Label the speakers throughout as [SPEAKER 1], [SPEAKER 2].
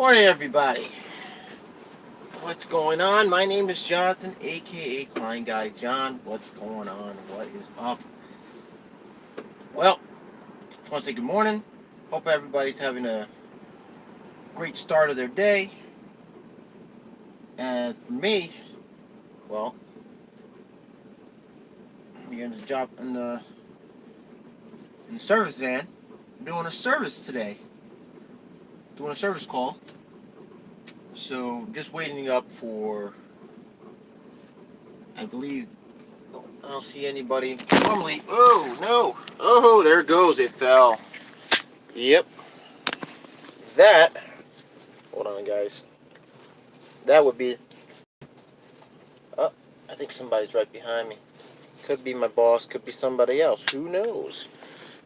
[SPEAKER 1] Morning, everybody. What's going on? My name is Jonathan, aka Klein Guy John. What's going on? What is up? Well, just want to say good morning. Hope everybody's having a great start of their day. And for me, well, I'm here in the job in the service van, doing a service today, doing a service call. So just waiting up for, I believe, I don't see anybody. Normally, oh no, oh there it goes, it fell. Yep, that. Hold on, guys. That would be. Oh, I think somebody's right behind me. Could be my boss. Could be somebody else. Who knows?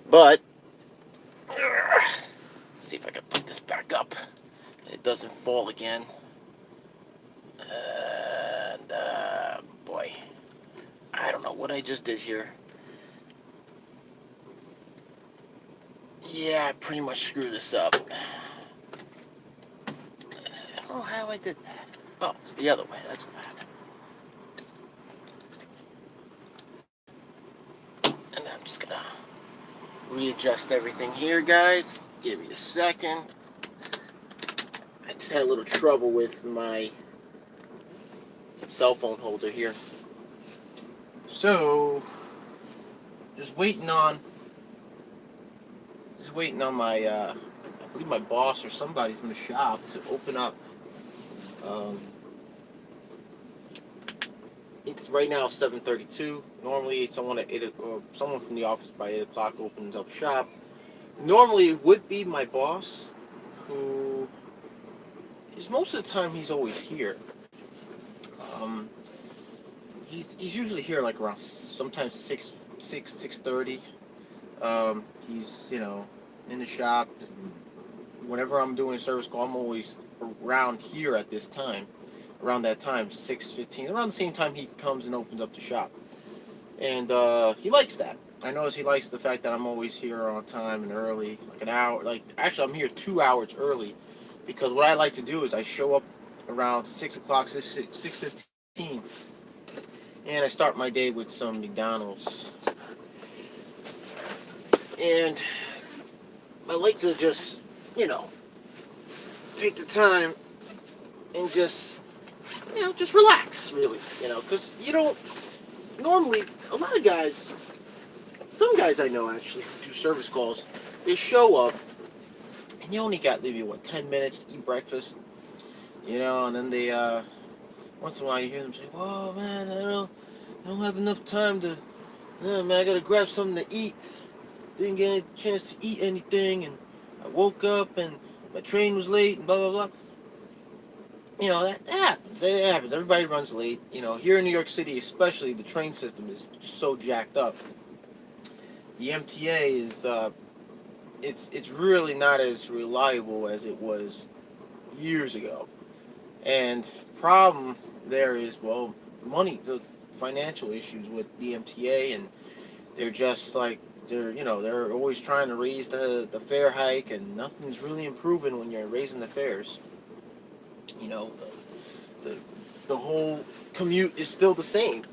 [SPEAKER 1] But let's see if I can put this back up. It doesn't fall again. And boy, I don't know what I just did here. Yeah, I pretty much screwed this up. I don't know how I did that. Oh, it's the other way. That's what happened. And I'm just gonna readjust everything here, guys. Give me a second. I just had a little trouble with my cell phone holder here. So, just waiting on my, I believe my boss or somebody from the shop to open up. Um, it's right now 7:32. Normally, someone at 8 or someone from the office by 8 o'clock opens up shop. Normally, it would be my boss, who is most of the time he's always here. Um, he's usually here like around sometimes 6:30. He's in the shop. Whenever I'm doing a service call, I'm always around here at this time. Around that time, 6:15. Around the same time he comes and opens up the shop, and he likes that. I notice he likes the fact that I'm always here on time and early, like an hour. Like actually, I'm here 2 hours early, because what I like to do is I show up around 6 o'clock, 6:15, and I start my day with some McDonald's. And I like to just, take the time and just relax, really, because you don't, normally, a lot of guys, some guys I know actually who do service calls, they show up and you only got maybe, 10 minutes to eat breakfast, and then they, once in a while you hear them say, "Whoa, man, I don't have enough time to, man, I gotta grab something to eat. Didn't get a chance to eat anything, and I woke up and my train was late, and blah, blah, blah." That happens. It happens. Everybody runs late. Here in New York City, especially, the train system is so jacked up. The MTA is, it's really not as reliable as it was years ago. And the problem there is, well, the financial issues with the MTA, and they're just like, they're always trying to raise the fare hike, and nothing's really improving when you're raising the fares. You know, the the whole commute is still the same.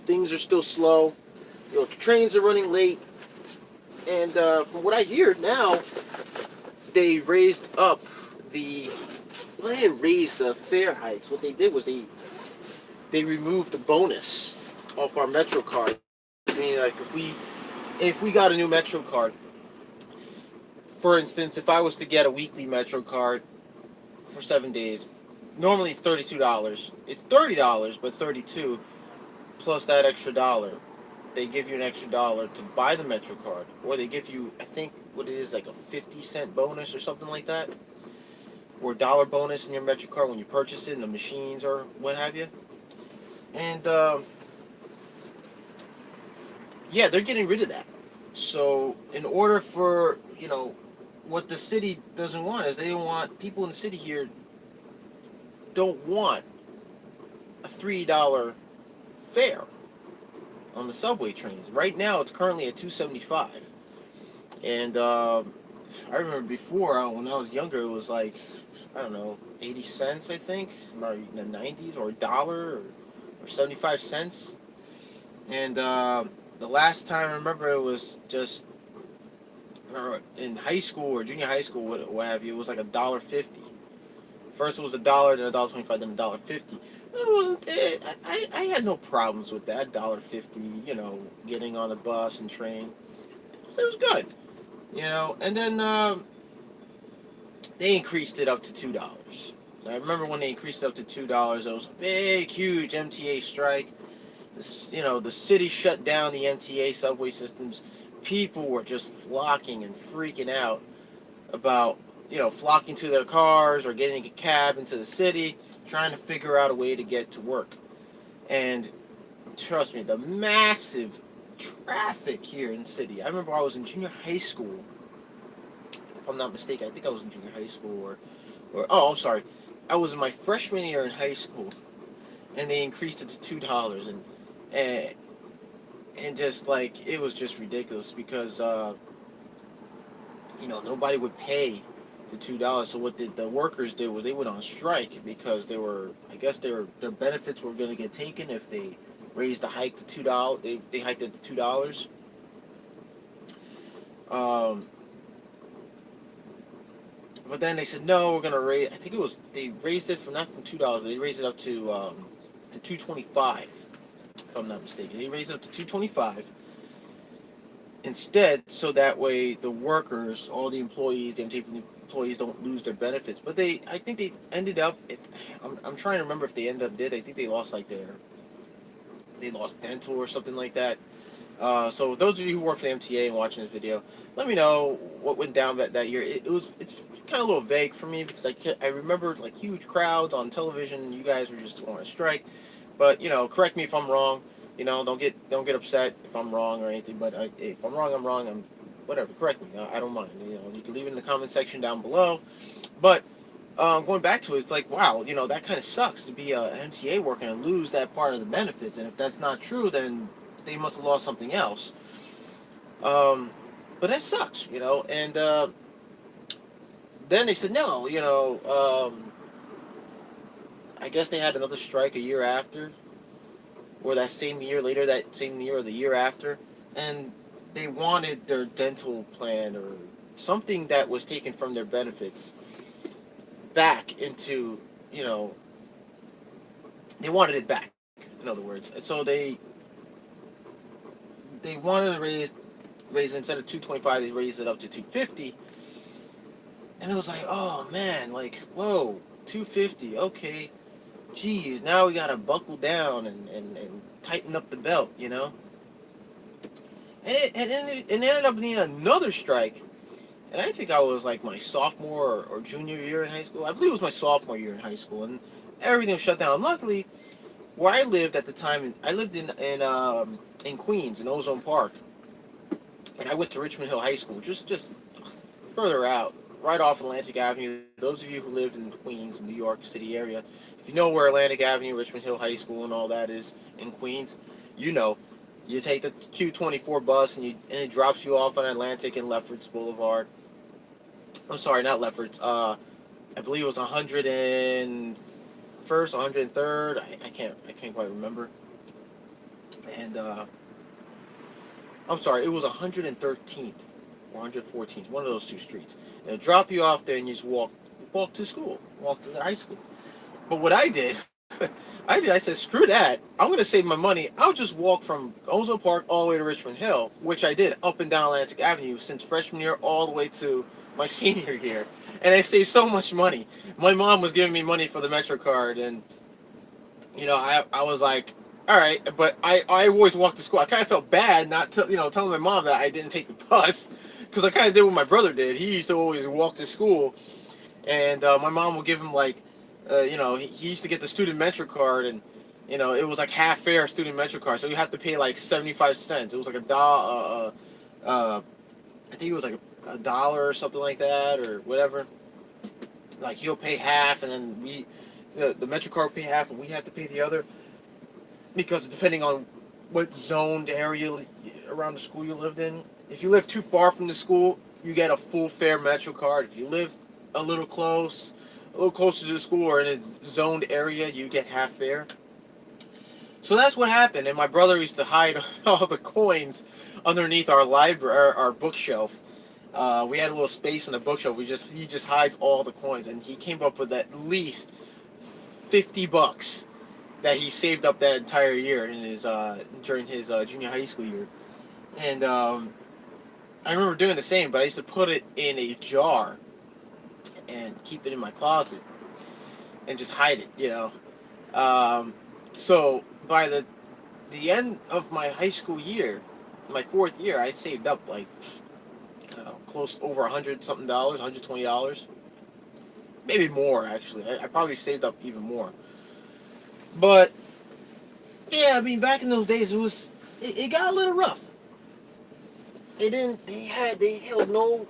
[SPEAKER 1] Things are still slow. Trains are running late, and from what I hear now, they raised up the. Well, they didn't raise the fare hikes. What they did was they removed the bonus off our Metro card. Meaning, like, if we got a new Metro card, for instance, if I was to get a weekly Metro card for 7 days, normally it's $32. It's $30, but 32 plus that extra dollar. They give you an extra dollar to buy the Metro card, or they give you, I think, what it is, like a 50-cent bonus or something like that, or a dollar bonus in your Metro card when you purchase it in the machines or what have you. And yeah, they're getting rid of that. So in order for what the city doesn't want is, they don't want people in the city here, don't want a $3 fare on the subway trains. Right now, it's currently at $2.75, and I remember before, when I was younger, it was like I don't know, 80 cents, I think, or in the 90s, or a dollar, or 75 cents. And the last time I remember it was just in high school or junior high school, what have you, it was like $1.50. First it was a dollar, then $1.25, then $1.50. It wasn't. I had no problems with that $1.50. Getting on the bus and train. It was good. And then they increased it up to $2. I remember when they increased it up to $2, there was a big, huge MTA strike. The city shut down the MTA subway systems. People were just flocking and freaking out about, flocking to their cars or getting a cab into the city, trying to figure out a way to get to work. And trust me, the massive traffic here in the city. I remember I was in junior high school. If I'm not mistaken, I think I was in junior high school, or oh, I'm sorry, I was in my freshman year in high school, and they increased it to $2, and and just like it was just ridiculous because nobody would pay the $2. So what the workers did was they went on strike because I guess their benefits were going to get taken if they raised the hike to $2. They hiked it to $2. Um, but then they said no, we're gonna raise. I think they raised it from not from $2. They raised it up to $2.25. If I'm not mistaken, they raised it up to $2.25 instead, so that way the workers, all the employees, the employees don't lose their benefits. But I think they ended up. I'm trying to remember if they ended up did. I think they lost they lost dental or something like that. So those of you who work for the MTA and watching this video, let me know what went down that year. It's kind of a little vague for me because I remember like huge crowds on television. You guys were just on a strike, but correct me if I'm wrong. Don't get upset if I'm wrong or anything. But if I'm wrong, I'm wrong. I'm whatever. Correct me. I don't mind. You can leave it in the comment section down below. But going back to it, it's like, wow, that kind of sucks to be a MTA worker and lose that part of the benefits. And if that's not true, then they must have lost something else. But that sucks. And then they said no. I guess they had another strike a year after, or that same year later, that same year or the year after, and they wanted their dental plan or something that was taken from their benefits back into, they wanted it back, in other words. And so they wanted to raise instead of 225, they raised it up to 250. And it was like, oh man, like, whoa, 250, okay. Geez, now we gotta buckle down and tighten up the belt, And it ended up being another strike. And I think I was like my sophomore or junior year in high school. I believe it was my sophomore year in high school, and everything was shut down. Luckily, where I lived at the time, I lived in Queens, in Ozone Park, and I went to Richmond Hill High School, just further out, right off Atlantic Avenue. Those of you who live in Queens, New York City area, if you know where Atlantic Avenue, Richmond Hill High School, and all that is in Queens, you know. You take the Q24 bus and it drops you off on Atlantic and Lefferts Boulevard. I'm sorry, not Lefferts. I believe it was 101st, 103rd. I can't quite remember. And I'm sorry, it was 113th or 114th, one of those two streets. And it'll drop you off there and you just walk to school, walk to the high school. But what I did, I said, screw that. I'm going to save my money. I'll just walk from Ozone Park all the way to Richmond Hill, which I did up and down Atlantic Avenue since freshman year all the way to my senior year. And I saved so much money. My mom was giving me money for the Metro card, and, I was like, all right, but I always walked to school. I kind of felt bad not telling my mom that I didn't take the bus, because I kind of did what my brother did. He used to always walk to school, and my mom would give him like, he used to get the student Metro card, and it was like half fare student Metro card, so you have to pay like 75 cents. It was like a dollar. I think it was like a dollar or something like that, or whatever. Like he'll pay half, and then the Metro card pay half, and we have to pay the other, because depending on what zoned area around the school you lived in. If you live too far from the school, you get a full fare Metro card. If you live a little close,
[SPEAKER 2] little closer to the school or in a zoned area, you get half fare. So that's what happened, and my brother used to hide all the coins underneath our library, our bookshelf. We had a little space in the bookshelf. He just hides all the coins, and he came up with at least $50 that he saved up that entire year in his during his junior high school year. And I remember doing the same, but I used to put it in a jar and keep it in my closet and just hide it, you know. So by the end of my high school year, my fourth year, I saved up like I don't know, close over $100 something, $120, maybe more actually. I probably saved up even more. But yeah, I mean, back in those days, it got a little rough. They held no,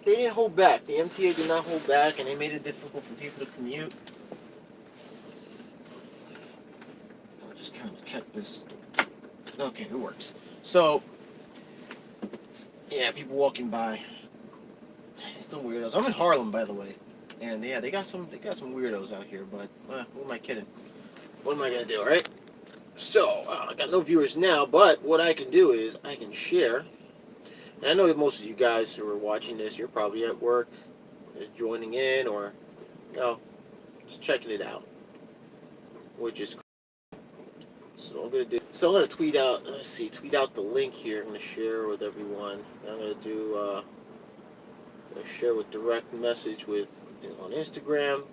[SPEAKER 2] they didn't hold back. The MTA did not hold back, and they made it difficult for people to commute. I'm just trying to check this. Okay, it works. So yeah, people walking by. Some weirdos. I'm in Harlem, by the way, and yeah, they got some weirdos out here. But who am I kidding? What am I gonna do, right? So I got no viewers now, but what I can do is I can share. And I know that most of you guys who are watching this, you're probably at work, just joining in, or just checking it out, which is cool. So I'm gonna do. So I'm gonna tweet out. Let's see, tweet out the link here. I'm gonna share with everyone. I'm gonna do. I'm gonna share with direct message with on Instagram.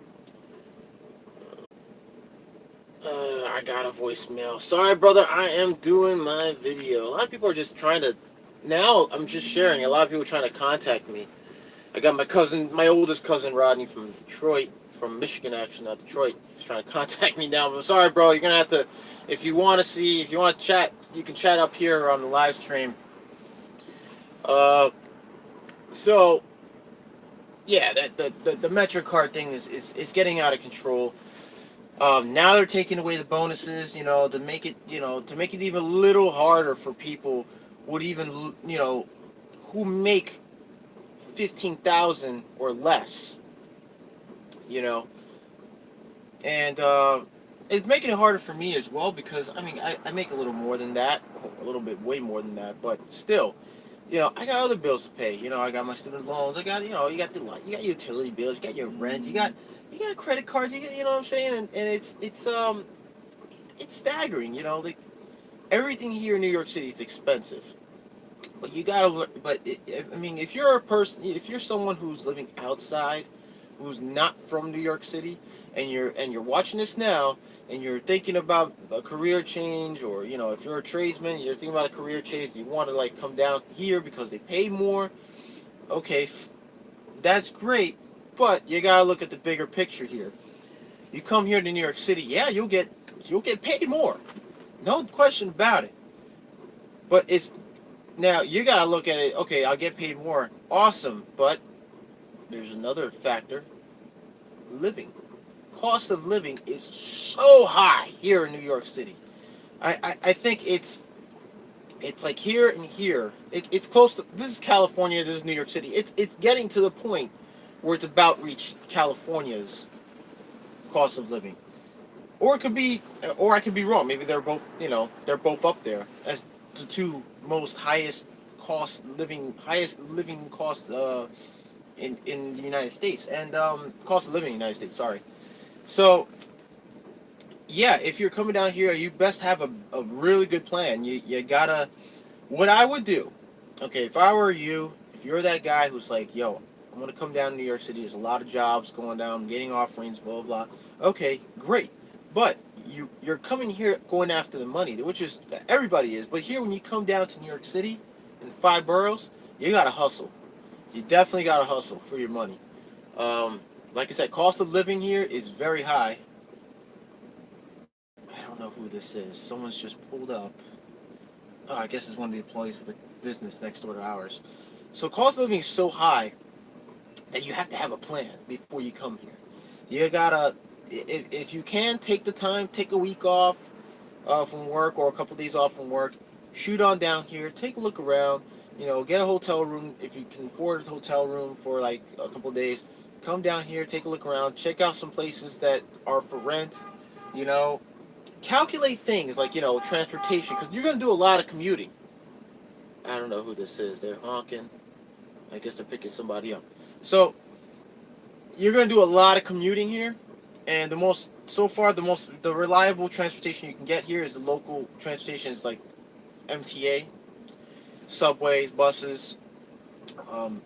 [SPEAKER 2] I got a voicemail. Sorry, brother. I am doing my video. A lot of people are just trying to. Now I'm just sharing. A lot of people are trying to contact me. I got my oldest cousin Rodney from Detroit, from Michigan actually, not Detroit. He's trying to contact me now. But I'm sorry, bro. You're gonna have to, if you want to chat, you can chat up here on the live stream. So yeah, the MetroCard thing is getting out of control. Now they're taking away the bonuses, to make it, even a little harder for people would even, who make 15,000 or less, you know, and it's making it harder for me as well because I mean I make a little more than that, a little bit way more than that, but still, I got other bills to pay. I got my student loans. I got you got utility bills, you got your rent, you got credit cards. You know what I'm saying, and it's staggering. Like everything here in New York City is expensive. But you gotta. I mean, if you're a person, if you're someone who's living outside, who's not from New York City, and you're watching this now, and you're thinking about a career change, or if you're a tradesman, you're thinking about a career change, you want to like come down here because they pay more. Okay, that's great, but you gotta look at the bigger picture here. You come here to New York City, yeah, you'll get paid more, no question about it. But it's now you gotta look at it. Okay, I'll get paid more. Awesome, but there's another factor: living. Cost of living is so high here in New York City. I think it's like here and here. It's close to. This is California. This is New York City. It's getting to the point where it's about reached California's cost of living. Or it could be, or I could be wrong. Maybe they're both up there as the two most highest living costs in the United States, and cost of living in the United States. Sorry. So yeah, if you're coming down here, you best have a really good plan. You gotta. What I would do, okay, if I were you, if you're that guy who's like, yo, I'm gonna come down to New York City. There's a lot of jobs going down, getting offerings, blah blah blah. Okay, great. But you're coming here going after the money, which is everybody is. But here, when you come down to New York City, in the five boroughs, you gotta hustle. You definitely gotta hustle for your money. Like I said, cost of living here is very high. I don't know who this is. Someone's just pulled up. Oh, I guess it's one of the employees of the business next door to ours. So cost of living is so high that you have to have a plan before you come here. You gotta, if you can, take the time, take a week off from work or a couple of days off from work. Shoot on down here, take a look around. Get a hotel room if you can afford a hotel room for like a couple of days. come down here, take a look around, check out some places that are for rent. You know, calculate things like transportation, because you're gonna do a lot of commuting. I don't know who this is. They're honking. I guess they're picking somebody up. So you're gonna do a lot of commuting here, and the reliable transportation you can get here is the local transportation. It's like MTA, subways, buses.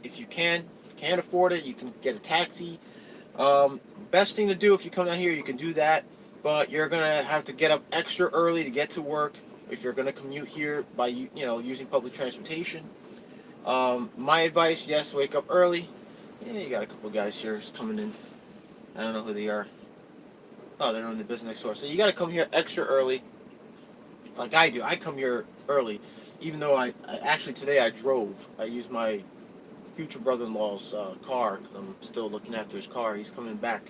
[SPEAKER 2] If you can't afford it, you can get a taxi. Best thing to do if you come down here, you can do that, but you're gonna have to get up extra early to get to work if you're gonna commute here by using public transportation. My advice: yes, wake up early. Yeah, you got a couple guys here coming in. I don't know who they are. Oh, they're in the business next door. So you got to come here extra early, like I do. I come here early, even though I actually today I drove. I used my future brother-in-law's car because I'm still looking after his car. He's coming back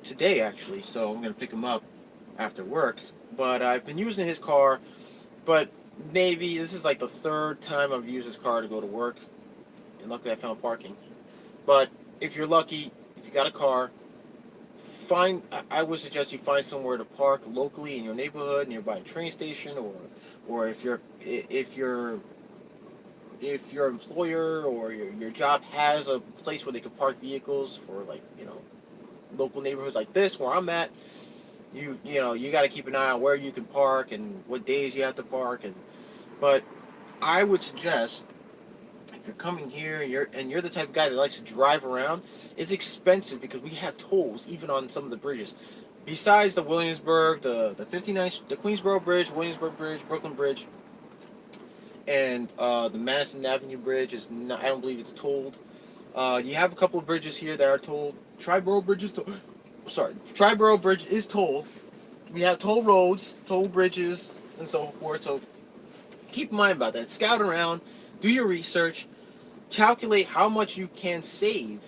[SPEAKER 2] today actually, so I'm gonna pick him up after work. But I've been using his car, but maybe this is like the third time I've used his car to go to work, and luckily I found parking. But if you're lucky, if you got a car, I would suggest you find somewhere to park locally in your neighborhood, nearby a train station, or if your employer or your job has a place where they can park vehicles for local neighborhoods like this where I'm at, you got to keep an eye on where you can park and what days you have to park. But I would suggest, if you're coming here and you're the type of guy that likes to drive around, it's expensive because we have tolls even on some of the bridges. Besides the Williamsburg, the 59, the Queensboro Bridge, Williamsburg Bridge, Brooklyn Bridge, and the Madison Avenue Bridge is not. I don't believe it's tolled. You have a couple of bridges here that are tolled. Triborough Bridge is tolled. Sorry, Triborough Bridge is tolled. We have toll roads, toll bridges, and so forth. So keep in mind about that. Scout around, do your research, calculate how much you can save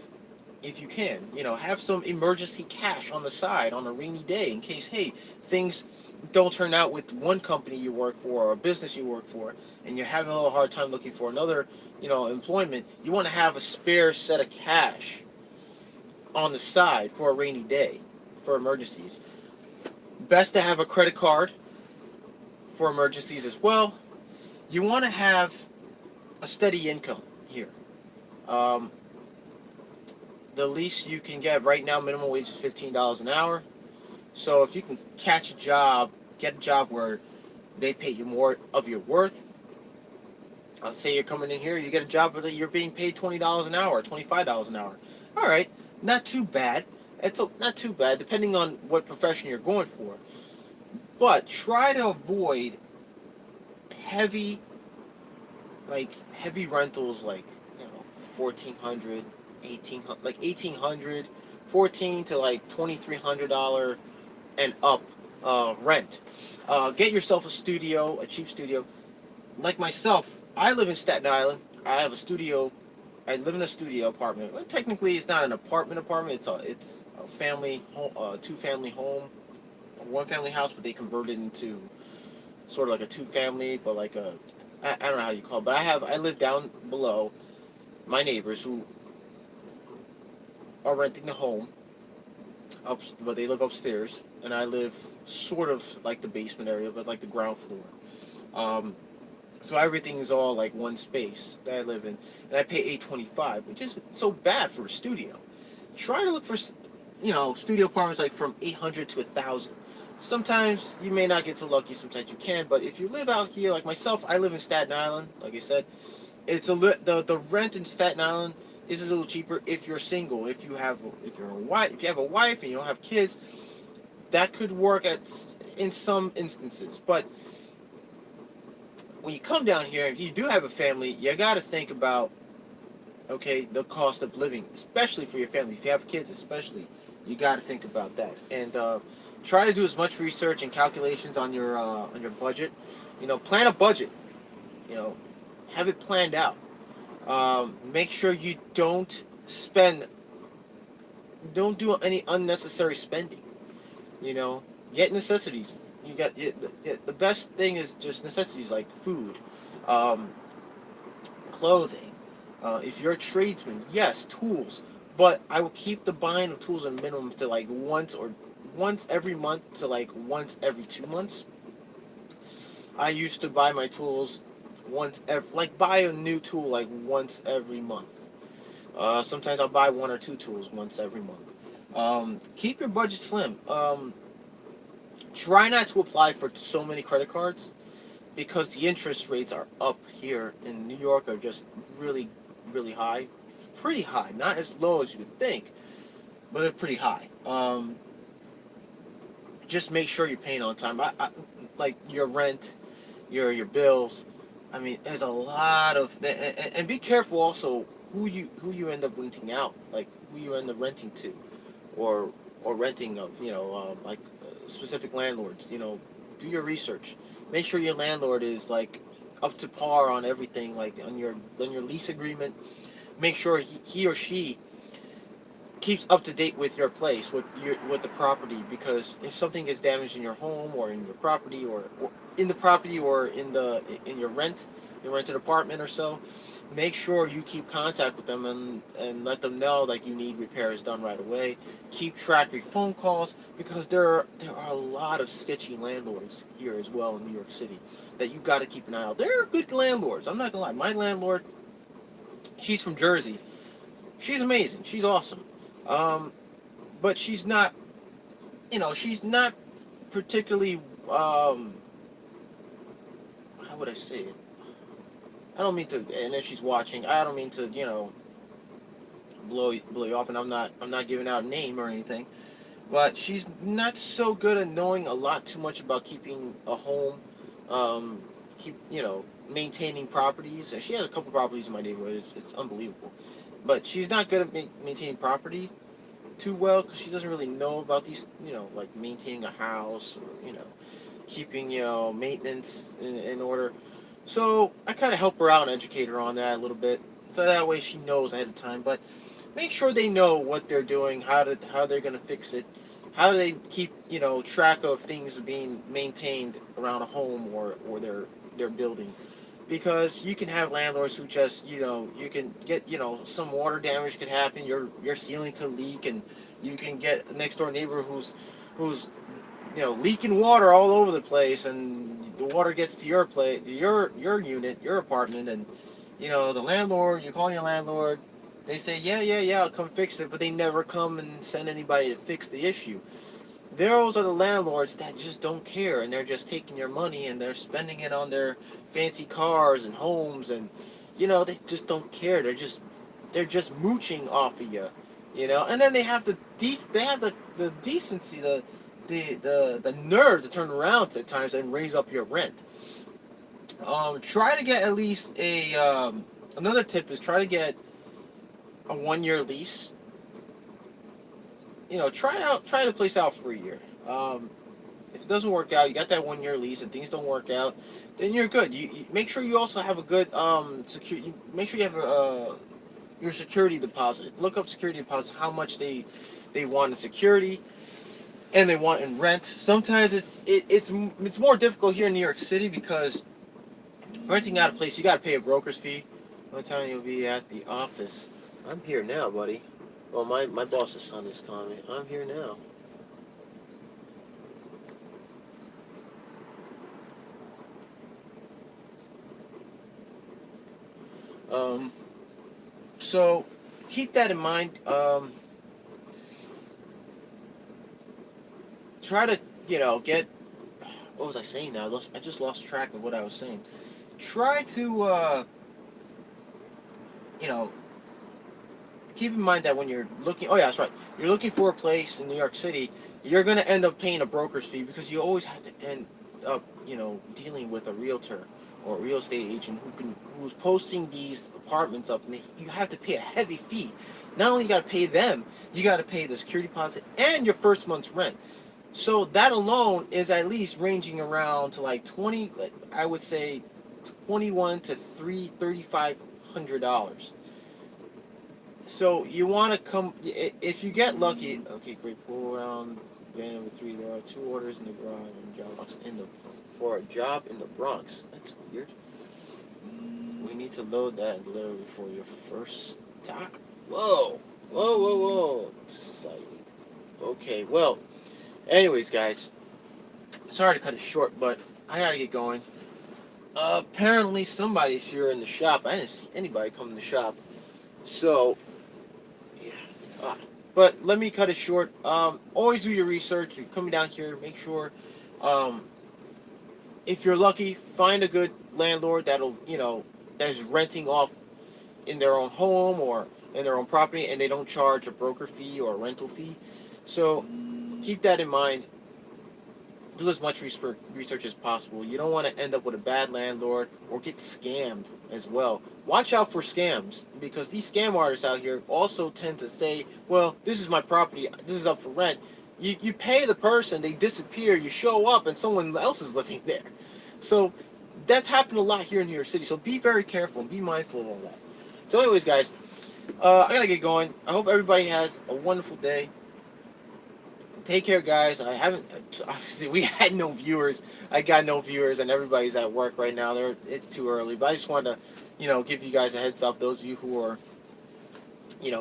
[SPEAKER 2] if you can. Have some emergency cash on the side on a rainy day in case, hey, things don't turn out with one company you work for or a business you work for, and you're having a little hard time looking for another, employment. You want to have a spare set of cash on the side for a rainy day, for emergencies. Best to have a credit card for emergencies as well. You want to have a steady income here. Um, the least you can get right now, minimum wage is $15 an hour. So if you can get a job where they pay you more of your worth. Let's say you're coming in here, you get a job where you're being paid $20 an hour, $25 an hour. All right, not too bad. Not too bad, depending on what profession you're going for. But try to avoid heavy rentals, like 1,400, 1,800, like 1,800, 14 to like $2,300 and up rent. Get yourself a studio, a cheap studio. Like myself, I live in Staten Island. I have a studio. I live in a studio apartment. Well, technically, it's not an apartment. It's a family home, two-family home, a one-family house, but they converted into sort of like a two-family, but like I don't know how you call it. But I live down below. My neighbors who are renting the home, but they live upstairs, and I live sort of like the basement area, but like the ground floor. So everything is all like one space that I live in, and I pay $825, which is so bad for a studio. Try to look for studio apartments like from 800 to 1,000. Sometimes you may not get so lucky. Sometimes you can, but if you live out here like myself, I live in Staten Island. Like I said, the rent in Staten Island is a little cheaper if you're single. If you have a wife and you don't have kids, that could work in some instances. But when you come down here, if you do have a family, you got to think about the cost of living, especially for your family. If you have kids, especially, you got to think about that. And try to do as much research and calculations on your budget. Plan a budget. Have it planned out. Make sure you don't do any unnecessary spending. Get necessities. The best thing is just necessities like food, clothing. If you're a tradesman, yes, tools. But I will keep the buying of tools at a minimum to like once every month to like once every 2 months. I used to buy my tools once every, like buy a new tool like once every month. Sometimes I'll buy one or two tools once every month. Keep your budget slim. Try not to apply for so many credit cards because the interest rates are up here in New York are just really, really high. Pretty high. Not as low as you would think, but they're pretty high. Just make sure you're paying on time. Like your rent, your bills. I mean, there's a lot of and be careful also who you end up renting out, like who you end up renting to, or renting of, like specific landlords. Do your research. Make sure your landlord is like up to par on everything, like on your lease agreement. Make sure he or she keeps up to date with your place, with the property, because if something gets damaged in your home or in your property or in the property or in your rented apartment or so, make sure you keep contact with them and let them know like you need repairs done right away. Keep track of your phone calls because there are a lot of sketchy landlords here as well in New York City that you got to keep an eye out. There are good landlords. I'm not gonna lie. My landlord, she's from Jersey. She's amazing. She's awesome. Um, but she's not particularly, how would I say it? I don't mean to, and if she's watching, I don't mean to, blow you off, and I'm not giving out a name or anything, but she's not so good at knowing a lot too much about keeping a home, keep, maintaining properties. And she has a couple properties in my neighborhood. It's unbelievable, but she's not good at maintaining property too well because she doesn't really know about these, like maintaining a house or keeping maintenance in order. So I kind of help her out and educate her on that a little bit, so that way she knows ahead of time. But make sure they know what they're doing, how they're gonna fix it, how do they keep track of things being maintained around a home or their building, because you can have landlords who just you can get some water damage could happen, your ceiling could leak, and you can get a next door neighbor who's leaking water all over the place, and the water gets to your place, your unit, your apartment, and the landlord, you call your landlord, they say yeah, I'll come fix it, but they never come and send anybody to fix the issue. Those are the landlords that just don't care, and they're just taking your money and they're spending it on their fancy cars and homes, and they just don't care. They're just mooching off of you, and then they have the decency, the nerve to turn around at times and raise up your rent. Try to get at least another tip is try to get a 1 year lease. Try the place out for a year. If it doesn't work out, you got that 1 year lease, and things don't work out, then you're good. You make sure you also have a good security. Make sure you have your security deposit. Look up security deposit, how much they want in security and they want in rent. Sometimes it's more difficult here in New York City because renting out a place, you got to pay a broker's fee. What time you'll be at the office? I'm here now, buddy. Well, my boss's son is calling me. I'm here now. Um, so keep that in mind. Try to, get. What was I saying now? I just lost track of what I was saying. Try to, you know, keep in mind that when you're looking. Oh yeah, that's right. You're looking for a place in New York City. You're gonna end up paying a broker's fee because you always have to end up, dealing with a realtor or a real estate agent who's posting these apartments up, and you have to pay a heavy fee. Not only you got to pay them, you got to pay the security deposit and your first month's rent. So that alone is at least ranging around to like 20. I would say 21 to $3,500. So you want to come if you get lucky. Okay, great. Pull around. Van number 3. There are 2 orders in the garage and jobs for a job in the Bronx. That's weird. We need to load that and deliver before your first stop. Whoa. Whoa. Site. Okay, well, anyways, guys, sorry to cut it short, but I gotta get going. Apparently, somebody's here in the shop. I didn't see anybody come in the shop. So, yeah, it's odd. But let me cut it short. Always do your research. You're coming down here, make sure, um, if you're lucky, find a good landlord that is renting off in their own home or in their own property, and they don't charge a broker fee or a rental fee. So keep that in mind. Do as much research as possible. You don't want to end up with a bad landlord or get scammed as well. Watch out for scams, because these scam artists out here also tend to say, well, this is my property, this is up for rent. You pay the person, they disappear, you show up, and someone else is living there. So that's happened a lot here in New York City. So be very careful and be mindful of all that. So anyways, guys, I gotta get going. I hope everybody has a wonderful day. Take care, guys. I haven't, obviously, we had no viewers. I got no viewers, and everybody's at work right now. It's too early, but I just wanted to, give you guys a heads up. Those of you who are,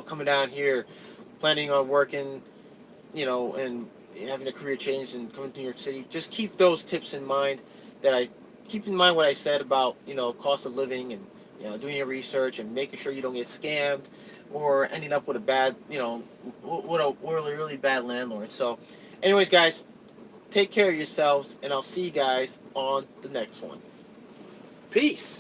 [SPEAKER 2] coming down here, planning on working, and having a career change and coming to New York City, just keep those tips in mind. Keep in mind what I said about, cost of living and, doing your research and making sure you don't get scammed or ending up with a bad, with a really bad landlord. So, anyways, guys, take care of yourselves, and I'll see you guys on the next one.
[SPEAKER 1] Peace.